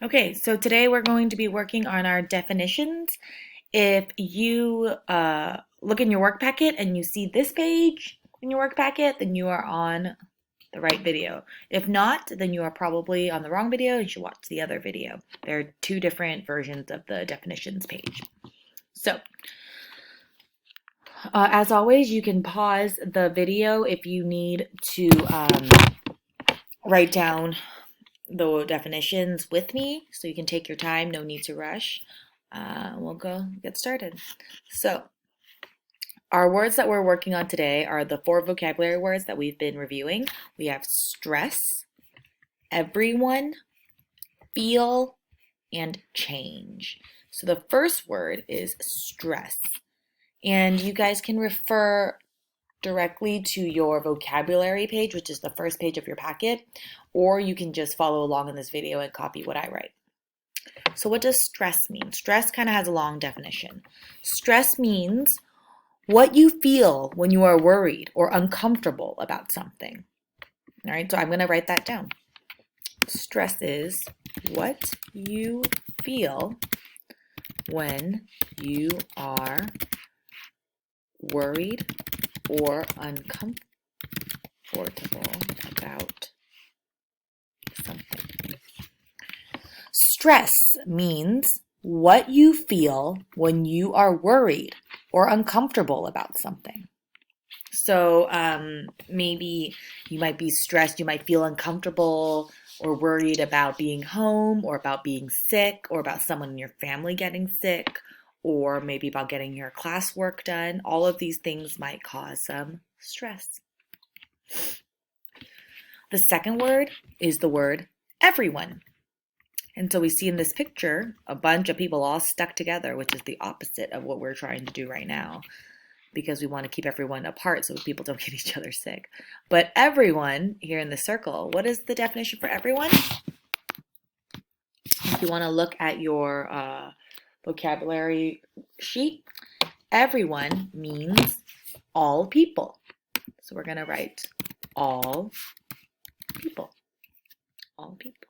Okay, so today we're going to be working on our definitions. If you look in your work packet and you see this page in your work packet, then you are on the right video. If not, then you are probably on the wrong video and you should watch the other video. There are two different versions of the definitions page. So, as always, you can pause the video if you need to write down the definitions with me, so you can take your time, no need to rush. We'll go get started. So, our words that we're working on today are the 4 vocabulary words that we've been reviewing. We have stress, everyone, feel, and change. So the first word is stress. And you guys can refer directly to your vocabulary page, which is the first page of your packet, or you can just follow along in this video and copy what I write. So what does stress mean? Stress kind of has a long definition. Stress means what you feel when you are worried or uncomfortable about something. All right, so I'm going to write that down. Stress is what you feel when you are worried or uncomfortable about something. Stress means what you feel when you are worried or uncomfortable about something. So maybe you might be stressed, you might feel uncomfortable or worried about being home or about being sick or about someone in your family getting sick or maybe about getting your classwork done. All of these things might cause some stress. The second word is the word everyone. And so we see in this picture a bunch of people all stuck together, which is the opposite of what we're trying to do right now, because we want to keep everyone apart so people don't get each other sick. But everyone here in the circle, what is the definition for everyone? If you want to look at your vocabulary sheet, everyone means all people. So we're going to write all people. All people.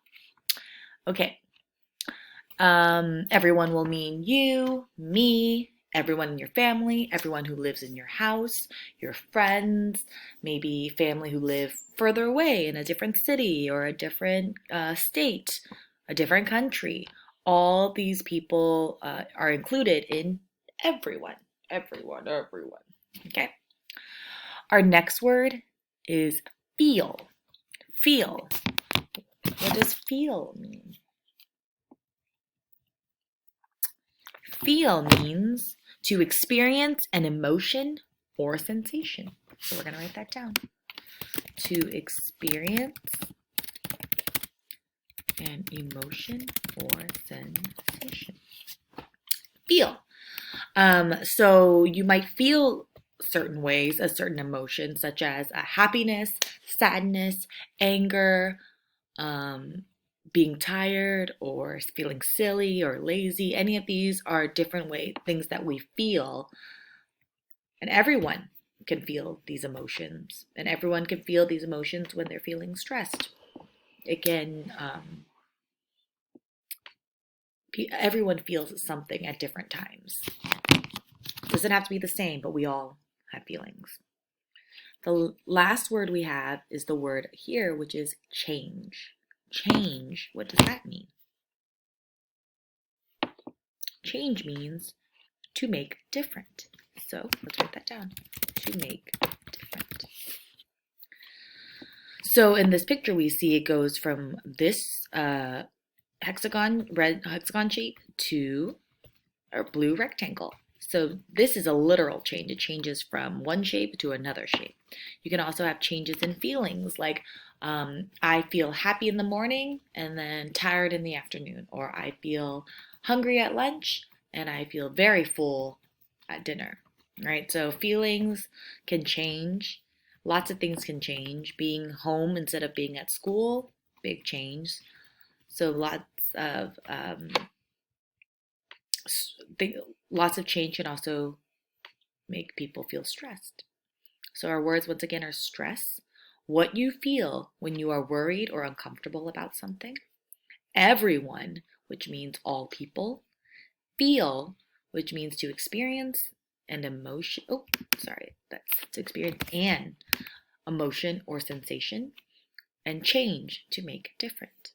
Okay. Everyone will mean you, me, everyone in your family, everyone who lives in your house, your friends, maybe family who live further away in a different city or a different state, a different country. All these people are included in everyone. Everyone, everyone. Okay? Our next word is feel. Feel. What does feel mean? Feel means to experience an emotion or sensation. So we're going to write that down. To experience an emotion or sensation. Feel. So you might feel certain ways, a certain emotion, such as happiness, sadness, anger, being tired or feeling silly or lazy. Any of these are different things that we feel. And everyone can feel these emotions. And everyone can feel these emotions when they're feeling stressed. It can, everyone feels something at different times. It doesn't have to be the same, but we all have feelings. The last word we have is the word here, which is change. Change, what does that mean? Change means to make different. So let's write that down. To make different. So in this picture we see it goes from this red hexagon shape to a blue rectangle. So this is a literal change. It changes from one shape to another shape. You can also have changes in feelings, like I feel happy in the morning and then tired in the afternoon, or I feel hungry at lunch and I feel very full at dinner, right? So feelings can change. Lots of things can change. Being home instead of being at school, big change. So lots of change can also make people feel stressed. So our words once again are stress, what you feel when you are worried or uncomfortable about something, everyone, which means all people, feel, which means to experience, and emotion. Oh, sorry, that's to experience an emotion or sensation, and change, to make different.